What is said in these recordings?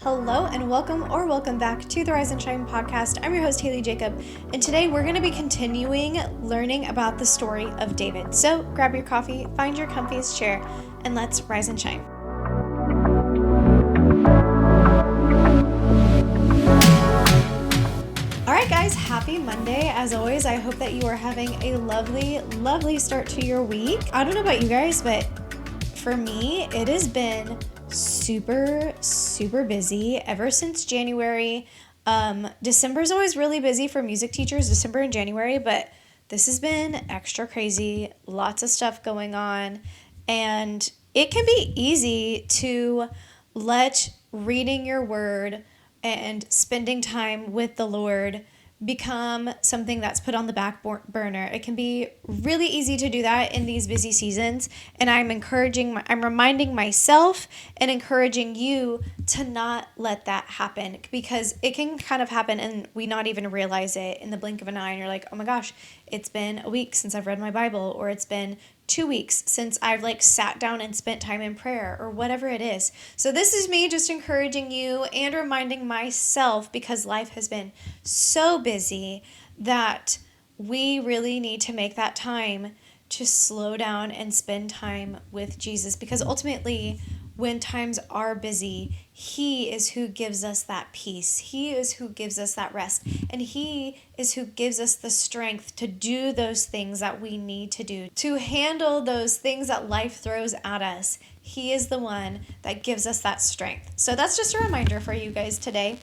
Hello and welcome back to the Rise and Shine podcast. I'm your host, Haley Jacob, and today we're going to be continuing learning about the story of David. So grab your coffee, find your comfiest chair, and let's rise and shine. All right, guys, happy Monday. As always, I hope that you are having a lovely start to your week. I don't know about you guys, but for me, it has been super busy ever since January. December is always really busy for music teachers, December and January, but this has been extra crazy, lots of stuff going on, and it can be easy to let reading your word and spending time with the Lord become something that's put on the back burner. It can be really easy to do that in these busy seasons, and I'm reminding myself and encouraging you to not let that happen, because it can kind of happen and we not even realize it in the blink of an eye, and you're like, oh my gosh, it's been a week since I've read my Bible, or it's been 2 weeks since I've sat down and spent time in prayer, or whatever it is. So this is me just encouraging you and reminding myself, because life has been so busy, that we really need to make that time to slow down and spend time with Jesus, because ultimately when times are busy, He is who gives us that peace. He is who gives us that rest. And He is who gives us the strength to do those things that we need to do, to handle those things that life throws at us. He is the one that gives us that strength. So that's just a reminder for you guys today.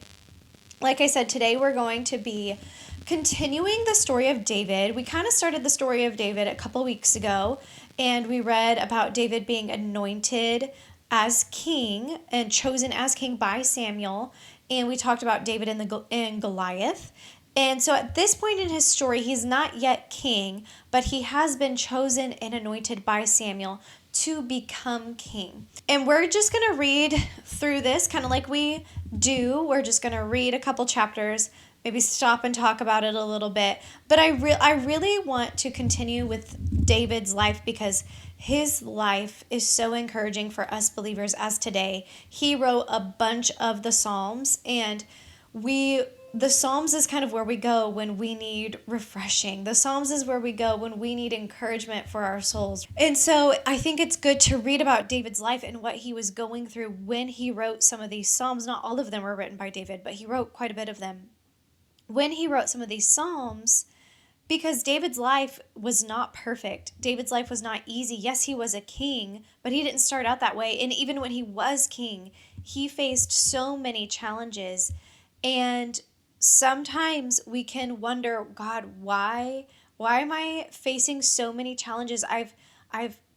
Like I said, today we're going to be continuing the story of David. We kind of started the story of David a couple weeks ago, and we read about David being anointed as king and chosen as king by Samuel, and we talked about David and Goliath. And so at this point in his story, he's not yet king, but he has been chosen and anointed by Samuel to become king. And we're just going to read through this kind of like we do. We're just going to read a couple chapters, maybe stop and talk about it a little bit. But I really want to continue with David's life, because his life is so encouraging for us believers as today. He wrote a bunch of the Psalms, and the Psalms is kind of where we go when we need refreshing. The Psalms is where we go when we need encouragement for our souls. And so I think it's good to read about David's life and what he was going through when he wrote some of these Psalms. Not all of them were written by David, but he wrote quite a bit of them. When he wrote some of these Psalms, because David's life was not perfect. David's life was not easy. Yes, he was a king, but he didn't start out that way. And even when he was king, he faced so many challenges. And sometimes we can wonder, God, why am I facing so many challenges? I've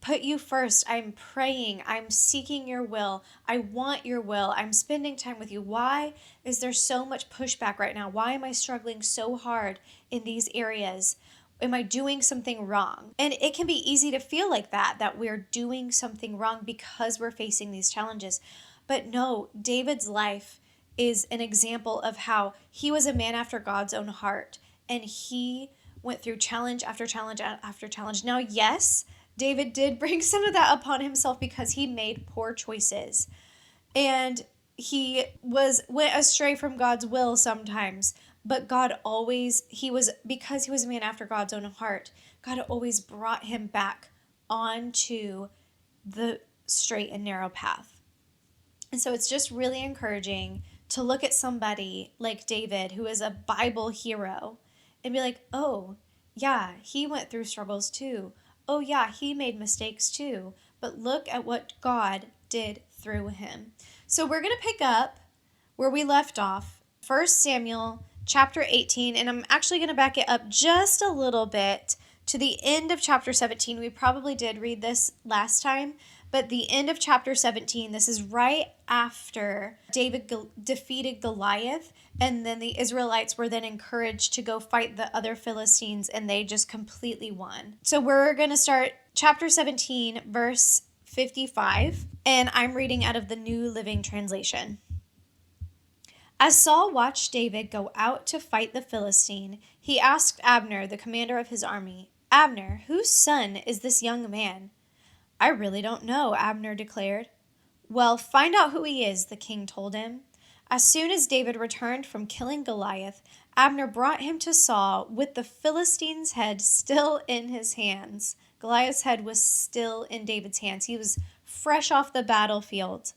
put you first. I'm praying. I'm seeking your will. I want your will. I'm spending time with you. Why is there so much pushback right now? Why am I struggling so hard in these areas? Am I doing something wrong? And it can be easy to feel like that we're doing something wrong because we're facing these challenges. But no, David's life is an example of how he was a man after God's own heart, and he went through challenge after challenge after challenge. Now, yes, David did bring some of that upon himself because he made poor choices, and he went astray from God's will sometimes. But God always, because he was a man after God's own heart, God always brought him back onto the straight and narrow path. And so it's just really encouraging to look at somebody like David, who is a Bible hero, and be like, oh, yeah, he went through struggles too. Oh, yeah, he made mistakes too. But look at what God did through him. So we're going to pick up where we left off, 1 Samuel chapter 18, and I'm actually going to back it up just a little bit to the end of chapter 17. We probably did read this last time, but the end of chapter 17, this is right after David defeated Goliath, and then the Israelites were then encouraged to go fight the other Philistines, and they just completely won. So we're going to start chapter 17, verse 55, and I'm reading out of the New Living Translation. As Saul watched David go out to fight the Philistine, he asked Abner, the commander of his army, "Abner, whose son is this young man?" "I really don't know," Abner declared. "Well, find out who he is," the king told him. As soon as David returned from killing Goliath, Abner brought him to Saul with the Philistine's head still in his hands. Goliath's head was still in David's hands. He was fresh off the battlefield.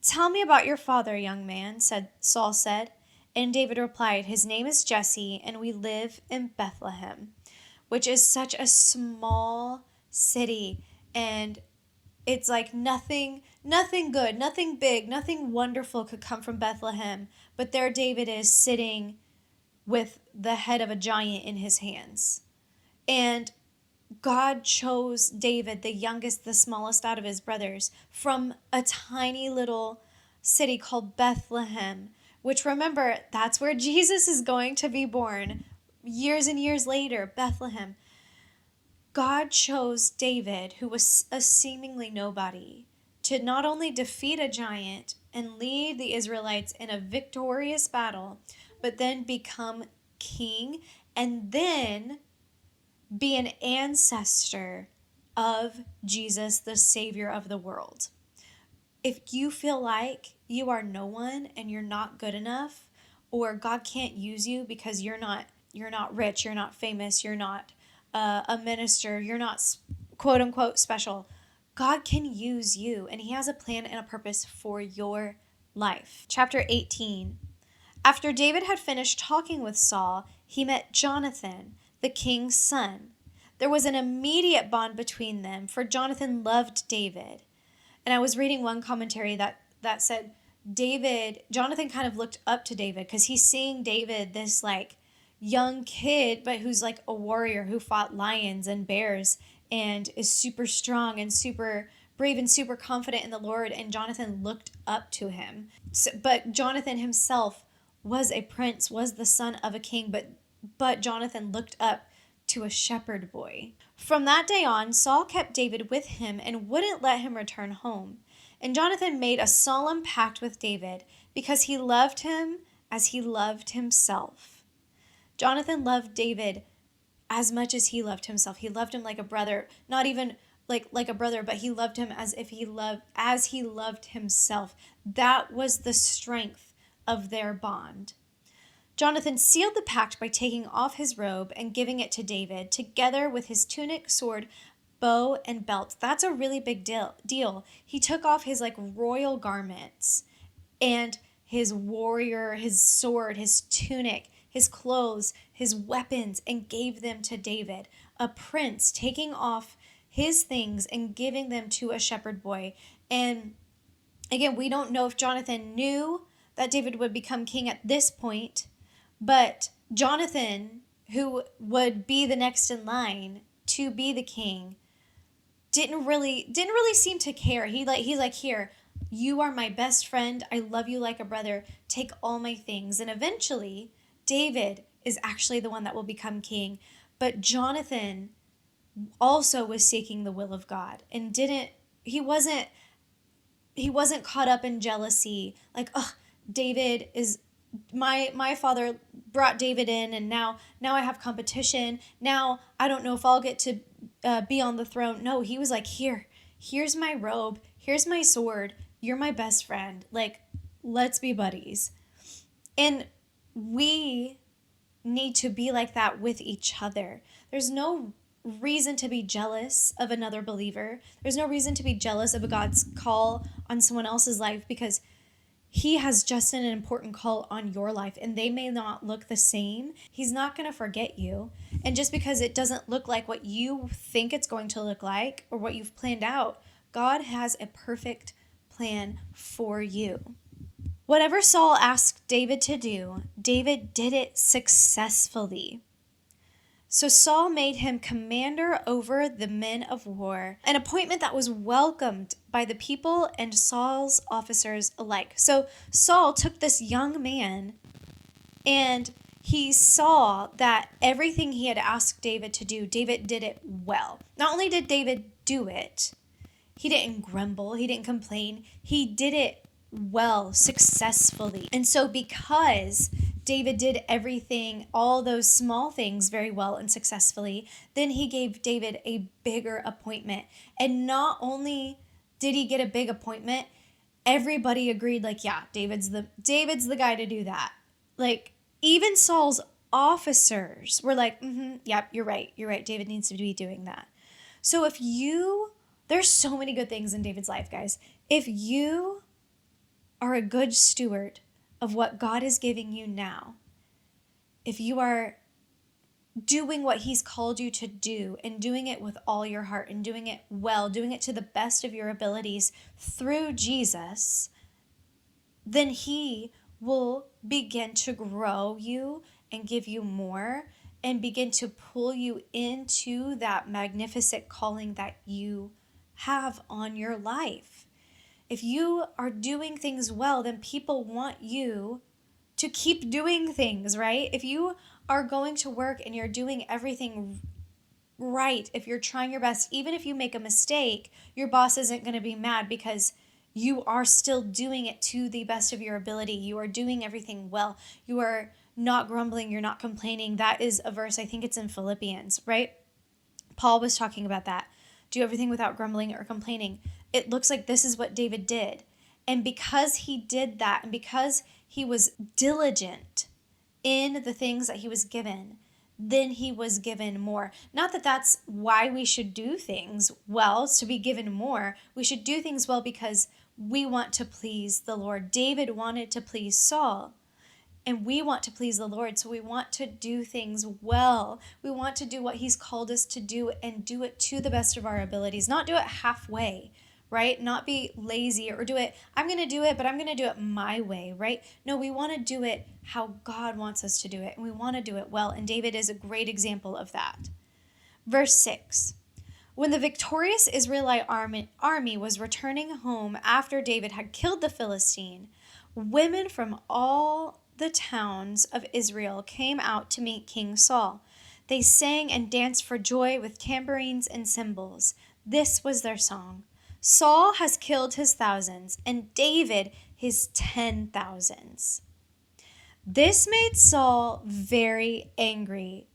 "Tell me about your father, young man," Saul said. And David replied, "His name is Jesse, and we live in Bethlehem," which is such a small city. And it's like nothing good, nothing big, nothing wonderful could come from Bethlehem. But there David is sitting with the head of a giant in his hands. And God chose David, the youngest, the smallest out of his brothers, from a tiny little city called Bethlehem, which, remember, that's where Jesus is going to be born years and years later, Bethlehem. God chose David, who was a seemingly nobody, to not only defeat a giant and lead the Israelites in a victorious battle, but then become king and then be an ancestor of Jesus, the Savior of the world. If you feel like you are no one and you're not good enough, or God can't use you because you're not rich, you're not famous, you're not a minister, you're not quote unquote special, God can use you, and he has a plan and a purpose for your life. Chapter 18. After David had finished talking with Saul, he met Jonathan, the king's son. There was an immediate bond between them, for Jonathan loved David. And I was reading one commentary that said Jonathan kind of looked up to David because he's seeing David, this like young kid, but who's like a warrior who fought lions and bears and is super strong and super brave and super confident in the Lord. And Jonathan looked up to him. But Jonathan himself was a prince, was the son of a king, but Jonathan looked up to a shepherd boy. From that day on, Saul kept David with him and wouldn't let him return home. And Jonathan made a solemn pact with David because he loved him as he loved himself. Jonathan loved David as much as he loved himself. He loved him like a brother, not even like a brother, but he loved him as he loved himself. That was the strength of their bond. Jonathan sealed the pact by taking off his robe and giving it to David, together with his tunic, sword, bow, and belt. That's a really big deal. He took off his like royal garments and his warrior, his sword, his tunic, his clothes, his weapons, and gave them to David, a prince taking off his things and giving them to a shepherd boy. And again, we don't know if Jonathan knew that David would become king at this point, but Jonathan, who would be the next in line to be the king, didn't really seem to care. He's like, "Here, you are my best friend. I love you like a brother. Take all my things." And eventually, David is actually the one that will become king. But Jonathan also was seeking the will of God and he wasn't caught up in jealousy. Like, "Oh, David is my father brought David in, and now I have competition. Now I don't know if I'll get to be on the throne." No, he was like, here's my robe, here's my sword, you're my best friend. Like, let's be buddies. And we need to be like that with each other. There's no reason to be jealous of another believer. There's no reason to be jealous of a God's call on someone else's life, because he has just an important call on your life, and they may not look the same. He's not going to forget you. And just because it doesn't look like what you think it's going to look like or what you've planned out, God has a perfect plan for you. Whatever Saul asked David to do, David did it successfully. So Saul made him commander over the men of war, an appointment that was welcomed by the people and Saul's officers alike. So Saul took this young man, and he saw that everything he had asked David to do, David did it well. Not only did David do it, he didn't grumble, he didn't complain, he did it well, successfully. And so because David did everything, all those small things very well and successfully, then he gave David a bigger appointment. And not only did he get a big appointment, everybody agreed, like, yeah, David's the guy to do that. Like, even Saul's officers were like, yep, you're right, David needs to be doing that. So there's so many good things in David's life, guys. If you are a good steward of what God is giving you now, if you are doing what he's called you to do and doing it with all your heart and doing it well, doing it to the best of your abilities through Jesus, then he will begin to grow you and give you more and begin to pull you into that magnificent calling that you have on your life. If you are doing things well, then people want you to keep doing things, right? If you are going to work and you're doing everything right, if you're trying your best, even if you make a mistake, your boss isn't going to be mad because you are still doing it to the best of your ability. You are doing everything well. You are not grumbling. You're not complaining. That is a verse, I think it's in Philippians, right? Paul was talking about that. Do everything without grumbling or complaining. It looks like this is what David did. And because he did that, and because he was diligent in the things that he was given, then he was given more. Not that that's why we should do things well, to be given more. We should do things well because we want to please the Lord. David wanted to please Saul, and we want to please the Lord. So we want to do things well. We want to do what he's called us to do and do it to the best of our abilities, not do it halfway, right? Not be lazy or do it, I'm going to do it, but I'm going to do it my way, right? No, we want to do it how God wants us to do it, and we want to do it well. And David is a great example of that. Verse 6. When the victorious Israelite army was returning home after David had killed the Philistine, women from all the towns of Israel came out to meet King Saul. They sang and danced for joy with tambourines and cymbals. This was their song. Saul has killed his thousands, and David his 10,000s. This made Saul very angry.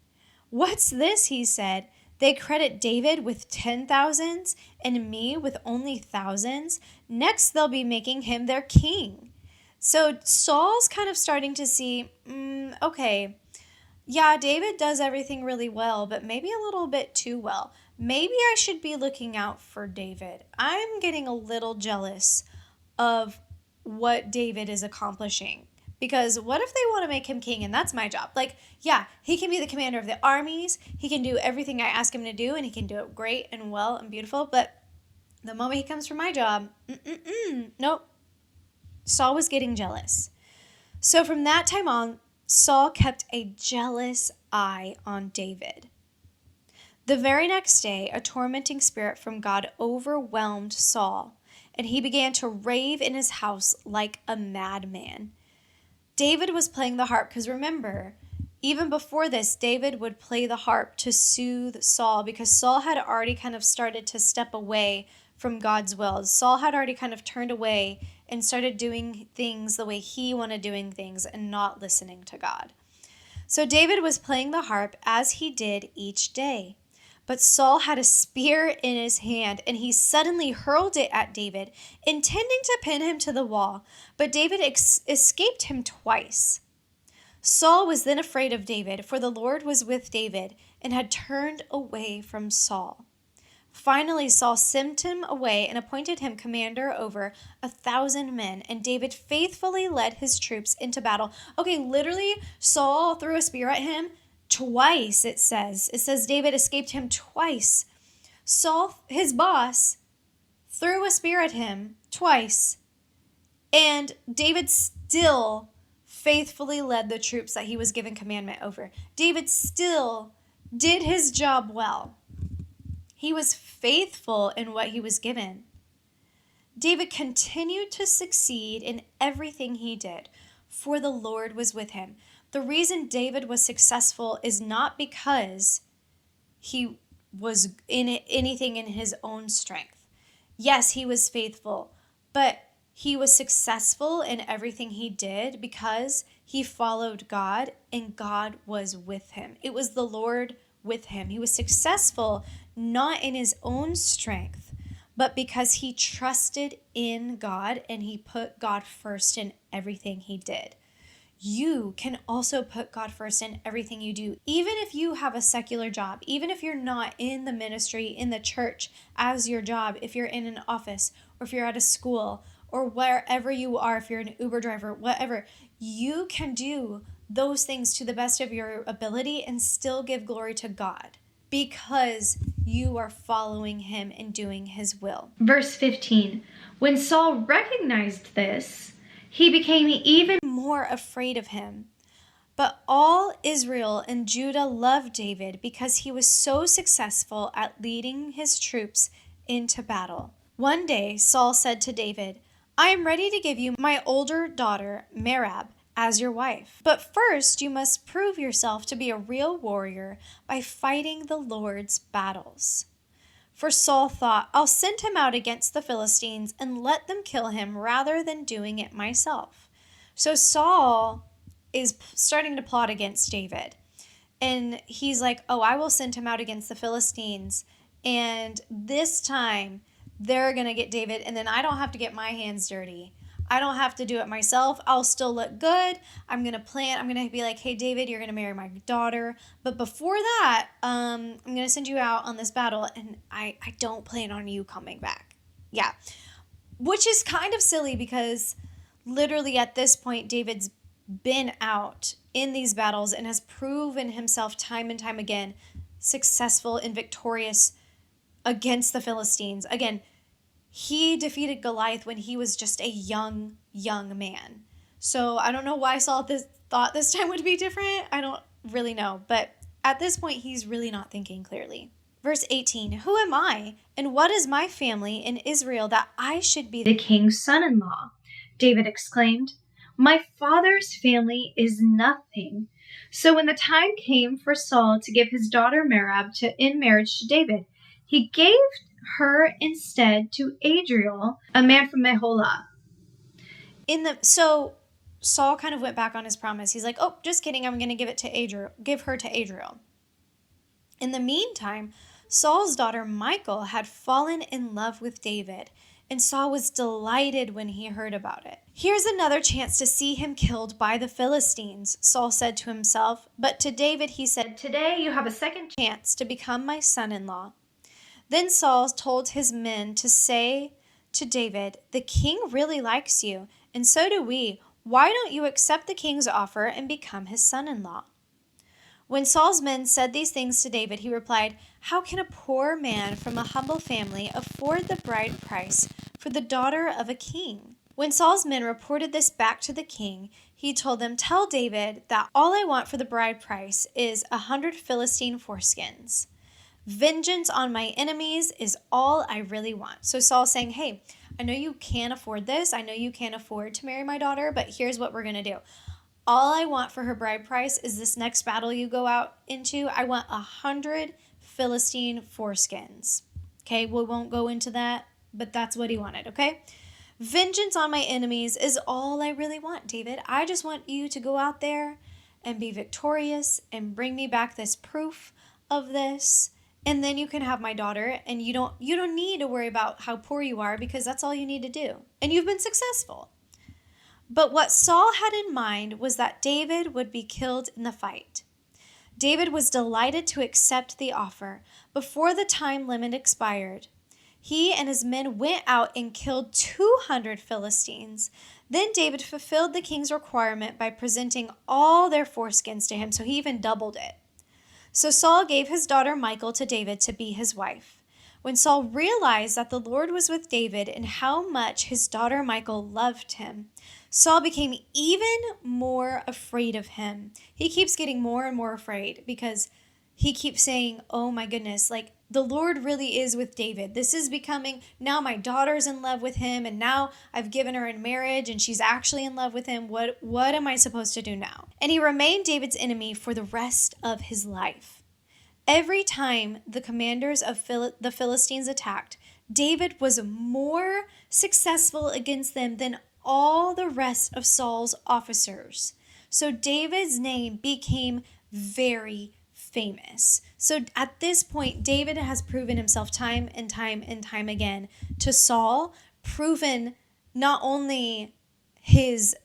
What's this, he said. They credit David with 10,000s and me with only thousands. Next, they'll be making him their king. So Saul's kind of starting to see, okay, yeah, David does everything really well, but maybe a little bit too well. Maybe I should be looking out for David. I'm getting a little jealous of what David is accomplishing. Because what if they want to make him king and that's my job? Like, yeah, he can be the commander of the armies. He can do everything I ask him to do, and he can do it great and well and beautiful. But the moment he comes for my job, nope. Saul was getting jealous. So from that time on, Saul kept a jealous eye on David. The very next day, a tormenting spirit from God overwhelmed Saul, and he began to rave in his house like a madman. David was playing the harp, because remember, even before this, David would play the harp to soothe Saul, because Saul had already kind of started to step away from God's will. Saul had already kind of turned away and started doing things the way he wanted doing things and not listening to God. So David was playing the harp as he did each day. But Saul had a spear in his hand, and he suddenly hurled it at David, intending to pin him to the wall. But David escaped him twice. Saul was then afraid of David, for the Lord was with David and had turned away from Saul. Finally, Saul sent him away and appointed him commander over 1,000 men, and David faithfully led his troops into battle. Okay, literally, Saul threw a spear at him twice, it says. It says David escaped him twice. Saul, his boss, threw a spear at him twice, and David still faithfully led the troops that he was given commandment over. David still did his job well. He was faithful in what he was given. David continued to succeed in everything he did, for the Lord was with him. The reason David was successful is not because he was in anything in his own strength. Yes, he was faithful, but he was successful in everything he did because he followed God and God was with him. It was the Lord with him. He was successful not in his own strength, but because he trusted in God and he put God first in everything he did. You can also put God first in everything you do. Even if you have a secular job, even if you're not in the ministry, in the church as your job, if you're in an office or if you're at a school or wherever you are, if you're an Uber driver, whatever, you can do those things to the best of your ability and still give glory to God because you are following him and doing his will. Verse 15, when Saul recognized this, he became even more afraid of him. But all Israel and Judah loved David because he was so successful at leading his troops into battle. One day, Saul said to David, I am ready to give you my older daughter, Merab, as your wife. But first, you must prove yourself to be a real warrior by fighting the Lord's battles. For Saul thought, I'll send him out against the Philistines and let them kill him rather than doing it myself. So Saul is starting to plot against David. And he's like, oh, I will send him out against the Philistines. And this time they're going to get David. And then I don't have to get my hands dirty. I don't have to do it myself. I'll still look good. I'm going to be like, hey, David, you're going to marry my daughter. But before that, I'm going to send you out on this battle. And I don't plan on you coming back. Yeah. Which is kind of silly because literally at this point, David's been out in these battles and has proven himself time and time again successful and victorious against the Philistines. Again, he defeated Goliath when he was just a young man. So I don't know why Saul thought this time would be different. I don't really know. But at this point, he's really not thinking clearly. Verse 18, who am I and what is my family in Israel that I should be the king's son-in-law? David exclaimed. My father's family is nothing. So when the time came for Saul to give his daughter Merab in marriage to David, he gave her instead to Adriel, a man from Meholah. So Saul kind of went back on his promise. He's like, oh, just kidding. I'm going to give her to Adriel. In the meantime, Saul's daughter Michal had fallen in love with David, and Saul was delighted when he heard about it. Here's another chance to see him killed by the Philistines, Saul said to himself. But to David he said, today you have a second chance to become my son-in-law. Then Saul told his men to say to David, the king really likes you, and so do we. Why don't you accept the king's offer and become his son-in-law? When Saul's men said these things to David, he replied, how can a poor man from a humble family afford the bride price for the daughter of a king? When Saul's men reported this back to the king, he told them, tell David that all I want for the bride price is 100 Philistine foreskins. Vengeance on my enemies is all I really want. So Saul's saying, hey, I know you can't afford this. I know you can't afford to marry my daughter, but here's what we're going to do. All I want for her bride price is this next battle you go out into. I want 100 Philistine foreskins. Okay, we won't go into that, but that's what he wanted, okay? Vengeance on my enemies is all I really want, David. I just want you to go out there and be victorious and bring me back this proof of this. And then you can have my daughter, and you don't need to worry about how poor you are because that's all you need to do. And you've been successful. But what Saul had in mind was that David would be killed in the fight. David was delighted to accept the offer before the time limit expired. He and his men went out and killed 200 Philistines. Then David fulfilled the king's requirement by presenting all their foreskins to him, so he even doubled it. So Saul gave his daughter Michal to David to be his wife. When Saul realized that the Lord was with David and how much his daughter Michal loved him, Saul became even more afraid of him. He keeps getting more and more afraid because he keeps saying, oh my goodness, like the Lord really is with David. This is becoming, now my daughter's in love with him, and now I've given her in marriage and she's actually in love with him. What am I supposed to do now? And he remained David's enemy for the rest of his life. Every time the commanders of the Philistines attacked, David was more successful against them than all the rest of Saul's officers. So David's name became very famous. So at this point, David has proven himself time and time and time again to Saul, proven not only his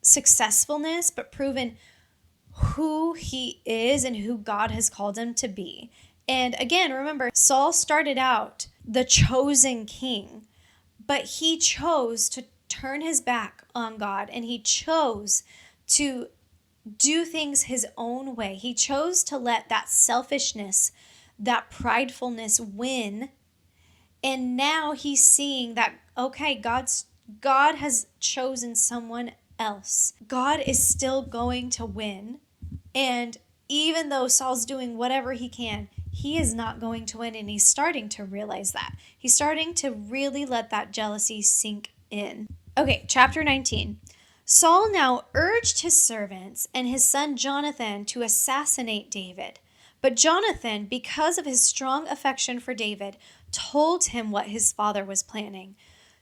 successfulness, but proven who he is and who God has called him to be. And again, remember, Saul started out the chosen king, but he chose to turn his back on God, and he chose to do things his own way. He chose to let that selfishness, that pridefulness win. And now he's seeing that, okay, God has chosen someone else. God is still going to win. And even though Saul's doing whatever he can, he is not going to win. And he's starting to realize that. He's starting to really let that jealousy sink in. Okay, chapter 19. Saul now urged his servants and his son Jonathan to assassinate David. But Jonathan, because of his strong affection for David, told him what his father was planning.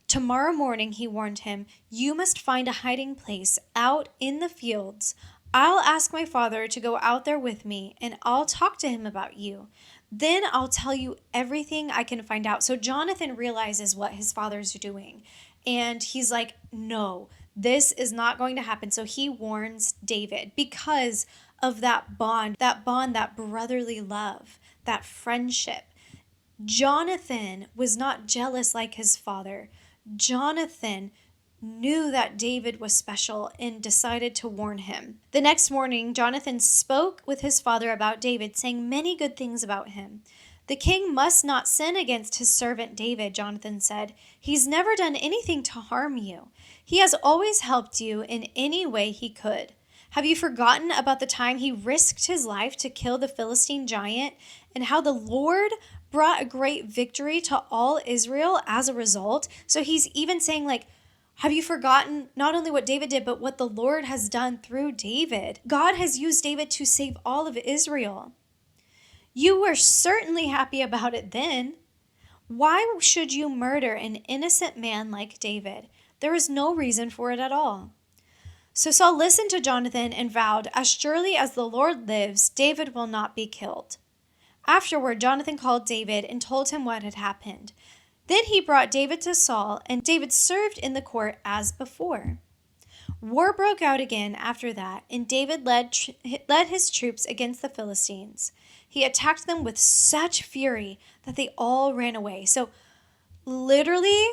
Tomorrow morning, he warned him, you must find a hiding place out in the fields. I'll ask my father to go out there with me, and I'll talk to him about you. Then I'll tell you everything I can find out. So Jonathan realizes what his father's doing, and he's like, no, this is not going to happen. So he warns David because of that bond, that brotherly love, that friendship. Jonathan was not jealous like his father. Jonathan knew that David was special and decided to warn him. The next morning, Jonathan spoke with his father about David, saying many good things about him. The king must not sin against his servant David, Jonathan said. He's never done anything to harm you. He has always helped you in any way he could. Have you forgotten about the time he risked his life to kill the Philistine giant and how the Lord brought a great victory to all Israel as a result? So he's even saying, like, have you forgotten not only what David did, but what the Lord has done through David? God has used David to save all of Israel. You were certainly happy about it then. Why should you murder an innocent man like David? There is no reason for it at all. So Saul listened to Jonathan and vowed, as surely as the Lord lives, David will not be killed. Afterward, Jonathan called David and told him what had happened. Then he brought David to Saul, and David served in the court as before. War broke out again after that, and David led his troops against the Philistines. He attacked them with such fury that they all ran away. So literally,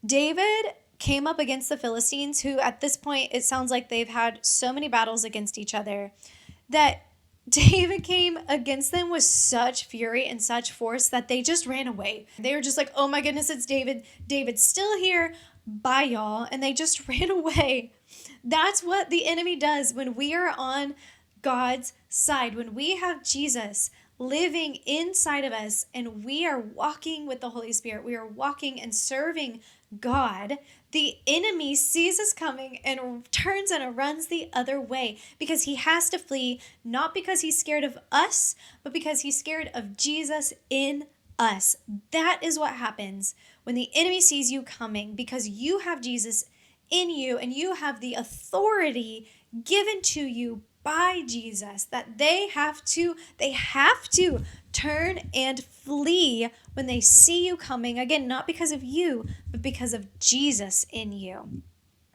David came up against the Philistines, who at this point, it sounds like they've had so many battles against each other, that David came against them with such fury and such force that they just ran away. They were just like, oh my goodness, it's David. David's still here. Bye, y'all. And they just ran away. That's what the enemy does when we are on God's side, when we have Jesus living inside of us and we are walking with the Holy Spirit, we are walking and serving God, the enemy sees us coming and turns and runs the other way because he has to flee, not because he's scared of us, but because he's scared of Jesus in us. That is what happens when the enemy sees you coming, because you have Jesus in you and you have the authority given to you by Jesus, that they have to turn and flee when they see you coming. Again, not because of you, but because of Jesus in you.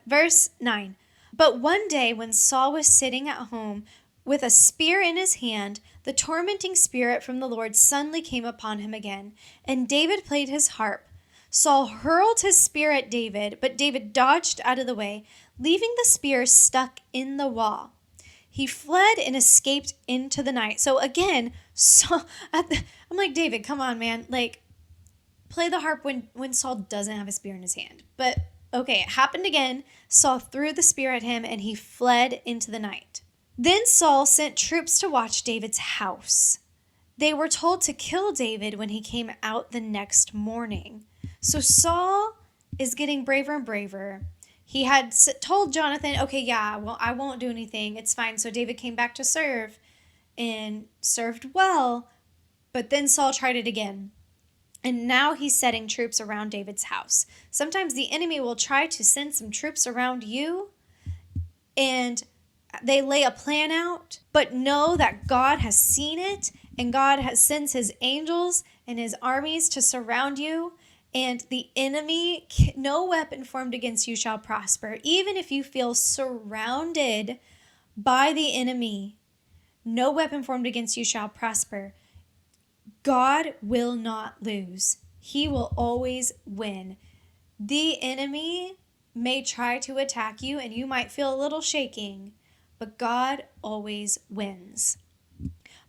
Verse 9. But one day when Saul was sitting at home with a spear in his hand, the tormenting spirit from the Lord suddenly came upon him again, and David played his harp. Saul hurled his spear at David, but David dodged out of the way, leaving the spear stuck in the wall. He fled and escaped into the night. So again, I'm like, David, come on, man. Like, play the harp when Saul doesn't have a spear in his hand. But okay, it happened again. Saul threw the spear at him and he fled into the night. Then Saul sent troops to watch David's house. They were told to kill David when he came out the next morning. So Saul is getting braver and braver. He had told Jonathan, okay, yeah, well, I won't do anything. It's fine. So David came back to serve and served well. But then Saul tried it again. And now he's setting troops around David's house. Sometimes the enemy will try to send some troops around you, and they lay a plan out, but know that God has seen it And God sends his angels and his armies to surround you. And the enemy, no weapon formed against you shall prosper. Even if you feel surrounded by the enemy, no weapon formed against you shall prosper. God will not lose. He will always win. The enemy may try to attack you and you might feel a little shaking, but God always wins.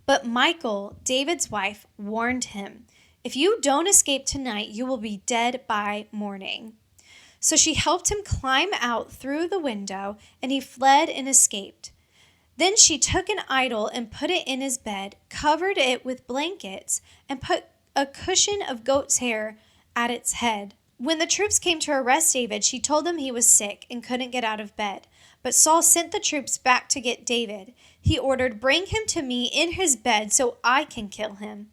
But Michal, David's wife, warned him, "If you don't escape tonight, you will be dead by morning." So she helped him climb out through the window, and he fled and escaped. Then she took an idol and put it in his bed, covered it with blankets, and put a cushion of goat's hair at its head. When the troops came to arrest David, she told them he was sick and couldn't get out of bed. But Saul sent the troops back to get David. He ordered, "Bring him to me in his bed so I can kill him."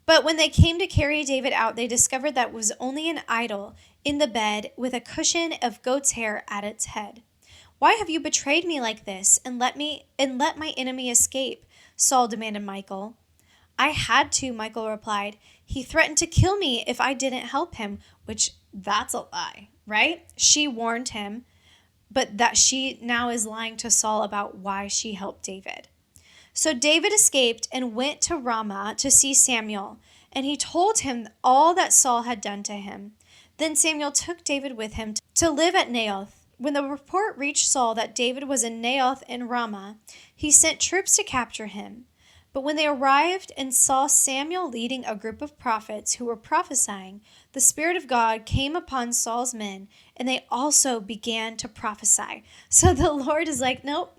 But when they came to carry David out, they discovered that it was only an idol in the bed with a cushion of goat's hair at its head. "Why have you betrayed me like this and let my enemy escape?" Saul demanded Michal. "I had to," Michal replied. "He threatened to kill me if I didn't help him," which that's a lie, right? She warned him, but that she now is lying to Saul about why she helped David. So David escaped and went to Ramah to see Samuel, and he told him all that Saul had done to him. Then Samuel took David with him to live at Naioth. When the report reached Saul that David was in Naioth in Ramah, he sent troops to capture him. But when they arrived and saw Samuel leading a group of prophets who were prophesying, the Spirit of God came upon Saul's men, and they also began to prophesy. So the Lord is like, nope,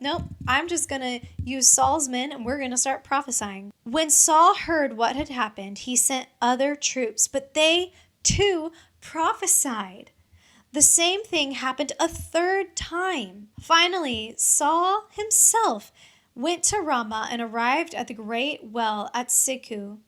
I'm just going to use Saul's men, and we're going to start prophesying. When Saul heard what had happened, he sent other troops, but they too prophesied. The same thing happened a third time. Finally, Saul himself went to Ramah and arrived at the great well at Sikku.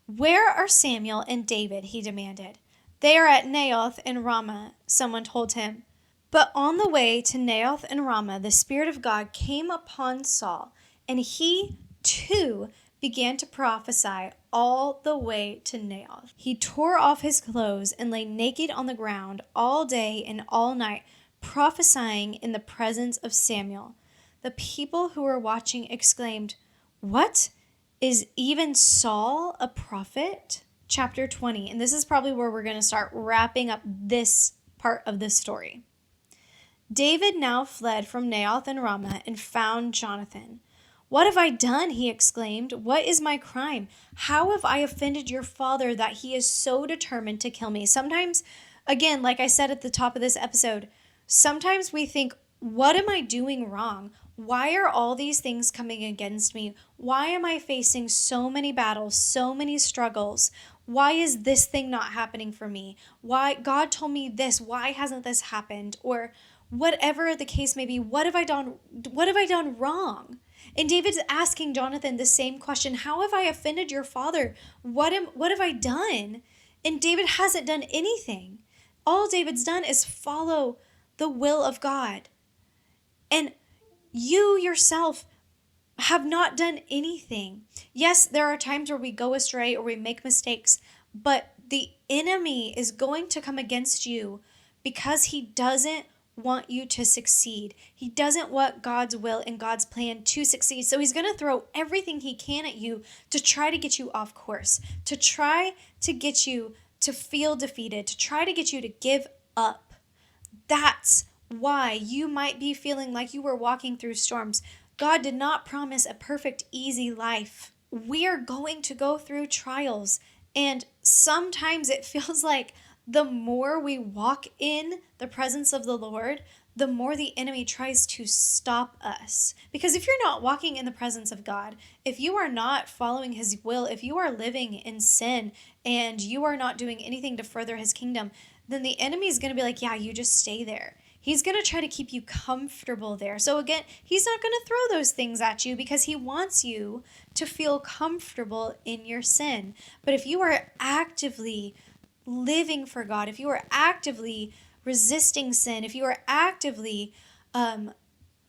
"Where are Samuel and David?" he demanded. "They are at Naioth in Ramah," someone told him. But on the way to Naioth and Ramah, the Spirit of God came upon Saul, and he too began to prophesy all the way to Naioth. He tore off his clothes and lay naked on the ground all day and all night, prophesying in the presence of Samuel. The people who were watching exclaimed, "What? Is even Saul a prophet?" Chapter 20. And this is probably where we're going to start wrapping up this part of this story. David now fled from Naioth and Ramah and found Jonathan. "What have I done?" he exclaimed. "What is my crime? How have I offended your father that he is so determined to kill me?" Sometimes, again, like I said at the top of this episode, sometimes we think, what am I doing wrong? Why are all these things coming against me? Why am I facing so many battles, so many struggles? Why is this thing not happening for me? Why God told me this? Why hasn't this happened? Or whatever the case may be, what have I done? What have I done wrong? And David's asking Jonathan the same question. How have I offended your father? What have I done? And David hasn't done anything. All David's done is follow the will of God. And you yourself have not done anything. Yes, there are times where we go astray or we make mistakes, but the enemy is going to come against you because he doesn't want you to succeed. He doesn't want God's will and God's plan to succeed. So he's going to throw everything he can at you to try to get you off course, to try to get you to feel defeated, to try to get you to give up. That's why you might be feeling like you were walking through storms. God did not promise a perfect, easy life. We are going to go through trials, and sometimes it feels like the more we walk in the presence of the Lord, the more the enemy tries to stop us. Because if you're not walking in the presence of God, if you are not following his will, if you are living in sin and you are not doing anything to further his kingdom, then the enemy is going to be like, yeah, you just stay there. He's going to try to keep you comfortable there. So again, he's not going to throw those things at you because he wants you to feel comfortable in your sin. But if you are actively living for God, if you are actively resisting sin, if you are actively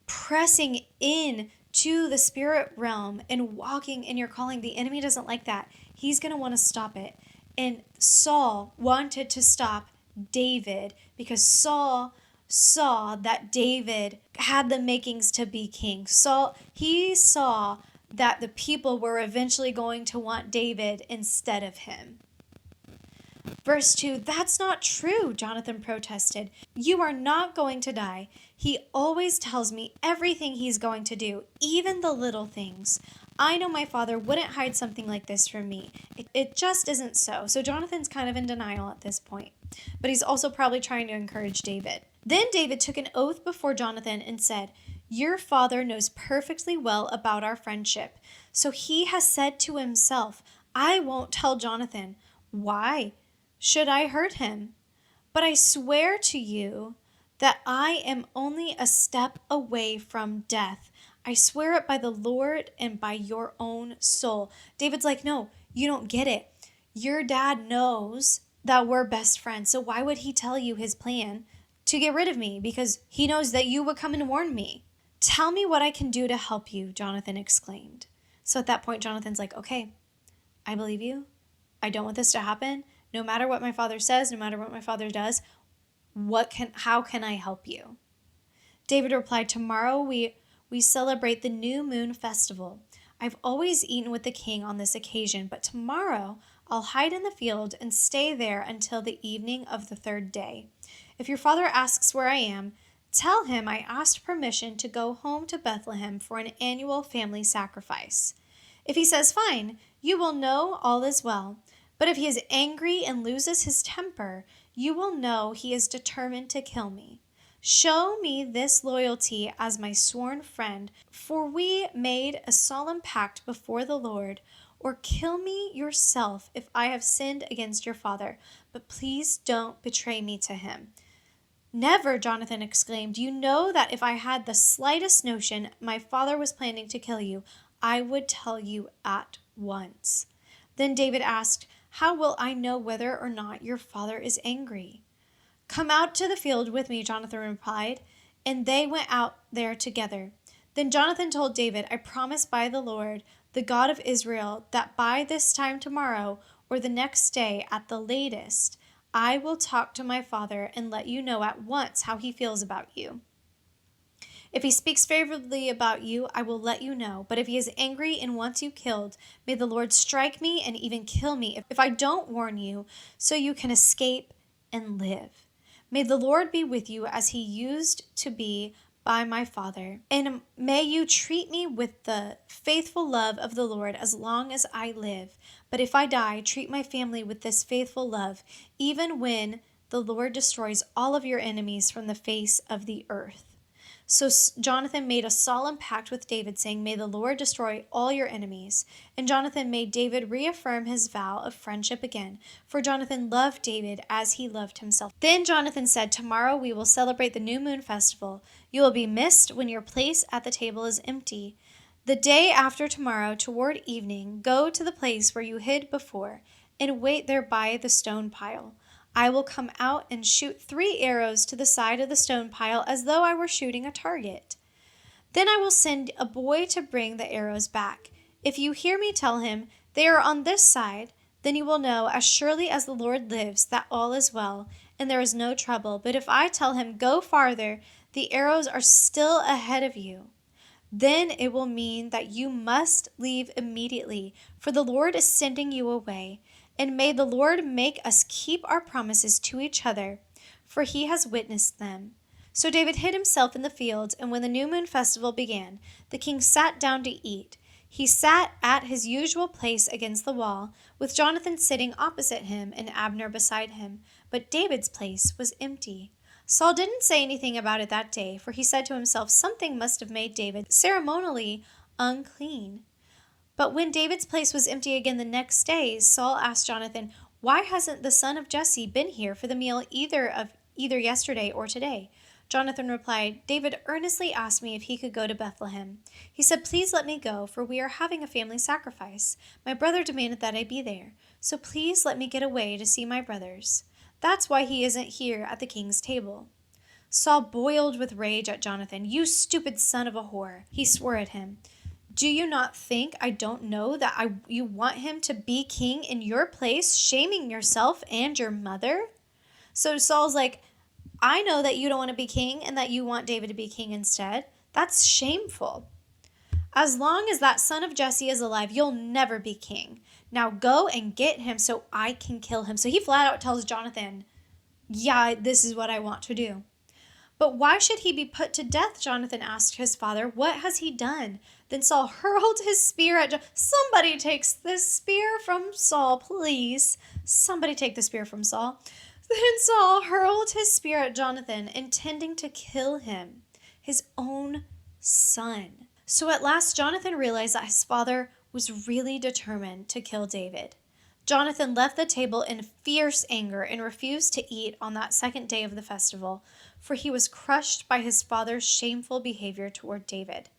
pressing in to the spirit realm and walking in your calling, the enemy doesn't like that. He's going to want to stop it. And Saul wanted to stop David because Saul saw that David had the makings to be king. He saw that the people were eventually going to want David instead of him. Verse 2, "That's not true," Jonathan protested. "You are not going to die. He always tells me everything he's going to do, even the little things. I know my father wouldn't hide something like this from me. It just isn't so." So Jonathan's kind of in denial at this point, but he's also probably trying to encourage David. Then David took an oath before Jonathan and said, "Your father knows perfectly well about our friendship. So he has said to himself, 'I won't tell Jonathan.' Why should I hurt him? But I swear to you that I am only a step away from death. I swear it by the Lord and by your own soul." David's like, "No, you don't get it. Your dad knows that we're best friends. So why would he tell you his plan to get rid of me? Because he knows that you would come and warn me." "Tell me what I can do to help you," Jonathan exclaimed. So at that point, Jonathan's like, "Okay, I believe you. I don't want this to happen. No matter what my father says, no matter what my father does, how can I help you?" David replied, "Tomorrow we celebrate the new moon festival. I've always eaten with the king on this occasion, but tomorrow I'll hide in the field and stay there until the evening of the third day. If your father asks where I am, tell him I asked permission to go home to Bethlehem for an annual family sacrifice. If he says fine, you will know all is well. But if he is angry and loses his temper, you will know he is determined to kill me. Show me this loyalty as my sworn friend, for we made a solemn pact before the Lord, or kill me yourself if I have sinned against your father, but please don't betray me to him." "Never," Jonathan exclaimed. "You know that if I had the slightest notion my father was planning to kill you, I would tell you at once." Then David asked, "How will I know whether or not your father is angry?" "Come out to the field with me," Jonathan replied, and they went out there together. Then Jonathan told David, "I promise by the Lord, the God of Israel, that by this time tomorrow or the next day at the latest, I will talk to my father and let you know at once how he feels about you. If he speaks favorably about you, I will let you know. But if he is angry and wants you killed, may the Lord strike me and even kill me if I don't warn you, so you can escape and live. May the Lord be with you as he used to be by my father. And may you treat me with the faithful love of the Lord as long as I live. But if I die, treat my family with this faithful love, even when the Lord destroys all of your enemies from the face of the earth." So Jonathan made a solemn pact with David, saying, "May the Lord destroy all your enemies." And Jonathan made David reaffirm his vow of friendship again, for Jonathan loved David as he loved himself. Then Jonathan said, "Tomorrow we will celebrate the new moon festival. You will be missed when your place at the table is empty. The day after tomorrow, toward evening, go to the place where you hid before, and wait there by the stone pile. I will come out and shoot 3 arrows to the side of the stone pile as though I were shooting a target. Then I will send a boy to bring the arrows back. If you hear me tell him, 'They are on this side,' then you will know as surely as the Lord lives that all is well and there is no trouble. But if I tell him, 'Go farther,' the arrows are still ahead of you. Then it will mean that you must leave immediately, for the Lord is sending you away. And may the Lord make us keep our promises to each other, for he has witnessed them." So David hid himself in the field, and when the new moon festival began, the king sat down to eat. He sat at his usual place against the wall, with Jonathan sitting opposite him and Abner beside him, but David's place was empty. Saul didn't say anything about it that day, for he said to himself, something must have made David ceremonially unclean. But when David's place was empty again the next day, Saul asked Jonathan, "Why hasn't the son of Jesse been here for the meal either yesterday or today?" Jonathan replied, "David earnestly asked me if he could go to Bethlehem. He said, 'Please let me go, for we are having a family sacrifice. My brother demanded that I be there. So please let me get away to see my brothers. That's why he isn't here at the king's table.'" Saul boiled with rage at Jonathan. "You stupid son of a whore," he swore at him. "Do you not think I don't know that you want him to be king in your place, shaming yourself and your mother?" So Saul's like, "I know that you don't want to be king and that you want David to be king instead. That's shameful. As long as that son of Jesse is alive, you'll never be king. Now go and get him so I can kill him." So he flat out tells Jonathan, "Yeah, this is what I want to do." "But why should he be put to death?" Jonathan asked his father. "What has he done?" Then Saul hurled his spear at Somebody takes this spear from Saul, please. Somebody take the spear from Saul. Then Saul hurled his spear at Jonathan, intending to kill him, his own son. So at last Jonathan realized that his father was really determined to kill David. Jonathan left the table in fierce anger and refused to eat on that second day of the festival, for he was crushed by his father's shameful behavior toward David.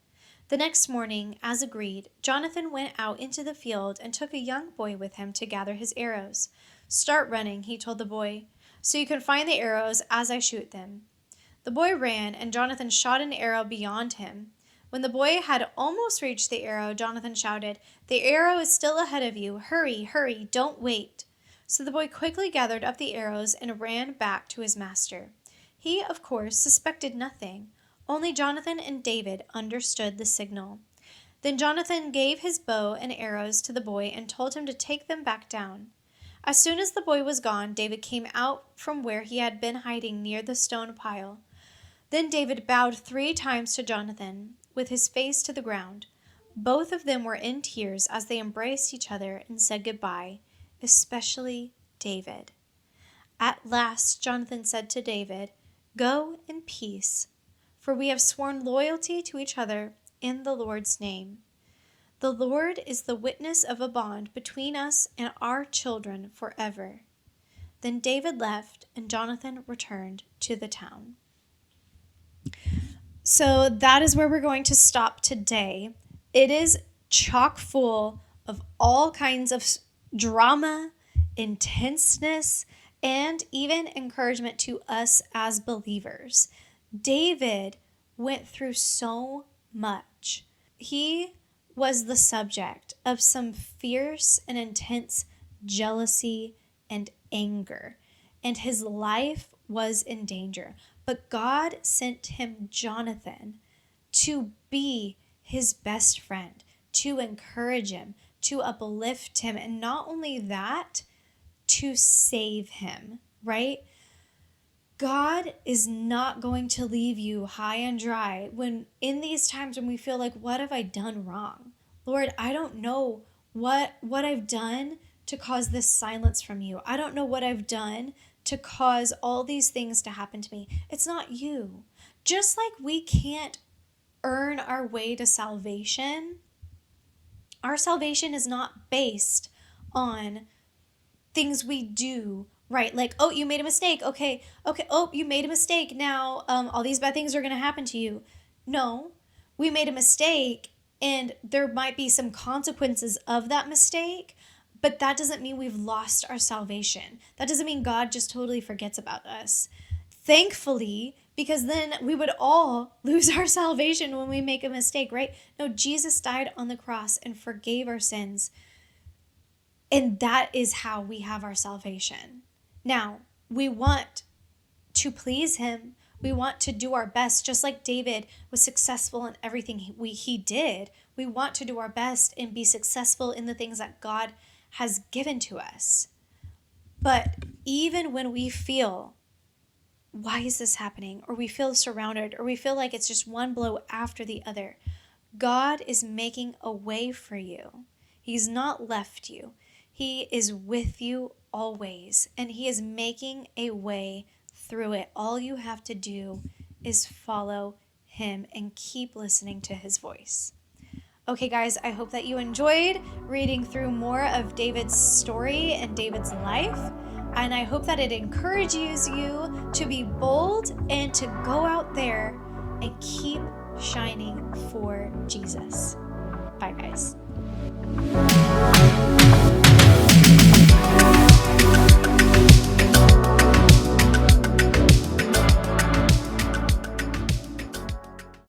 The next morning, as agreed, Jonathan went out into the field and took a young boy with him to gather his arrows. "Start running," he told the boy, "so you can find the arrows as I shoot them." The boy ran, and Jonathan shot an arrow beyond him. When the boy had almost reached the arrow, Jonathan shouted, "The arrow is still ahead of you. Hurry, hurry, don't wait." So the boy quickly gathered up the arrows and ran back to his master. He, of course, suspected nothing. Only Jonathan and David understood the signal. Then Jonathan gave his bow and arrows to the boy and told him to take them back down. As soon as the boy was gone, David came out from where he had been hiding near the stone pile. Then David bowed 3 times to Jonathan, with his face to the ground. Both of them were in tears as they embraced each other and said goodbye, especially David. At last Jonathan said to David, "Go in peace, for we have sworn loyalty to each other in the Lord's name. The Lord is the witness of a bond between us and our children forever." Then David left, and Jonathan returned to the town. So that is where we're going to stop today. It is chock full of all kinds of drama, intenseness, and even encouragement to us as believers. David went through so much. He was the subject of some fierce and intense jealousy and anger, and his life was in danger. But God sent him Jonathan to be his best friend, to encourage him, to uplift him, and not only that, to save him, right? God is not going to leave you high and dry when in these times when we feel like, what have I done wrong? Lord, I don't know what I've done to cause this silence from you. I don't know what I've done to cause all these things to happen to me. It's not you. Just like we can't earn our way to salvation, our salvation is not based on things we do, right? Like, oh, you made a mistake. Okay. Oh, you made a mistake. Now, all these bad things are going to happen to you. No, we made a mistake and there might be some consequences of that mistake, but that doesn't mean we've lost our salvation. That doesn't mean God just totally forgets about us. Thankfully, because then we would all lose our salvation when we make a mistake, right? No, Jesus died on the cross and forgave our sins. And that is how we have our salvation. Now, we want to please him. We want to do our best, just like David was successful in everything he did. We want to do our best and be successful in the things that God has given to us. But even when we feel, why is this happening? Or we feel surrounded, or we feel like it's just one blow after the other, God is making a way for you. He's not left you. He is with you always, and he is making a way through it. All you have to do is follow him and keep listening to his voice. Okay, guys, I hope that you enjoyed reading through more of David's story and David's life, and I hope that it encourages you to be bold and to go out there and keep shining for Jesus. Bye, guys.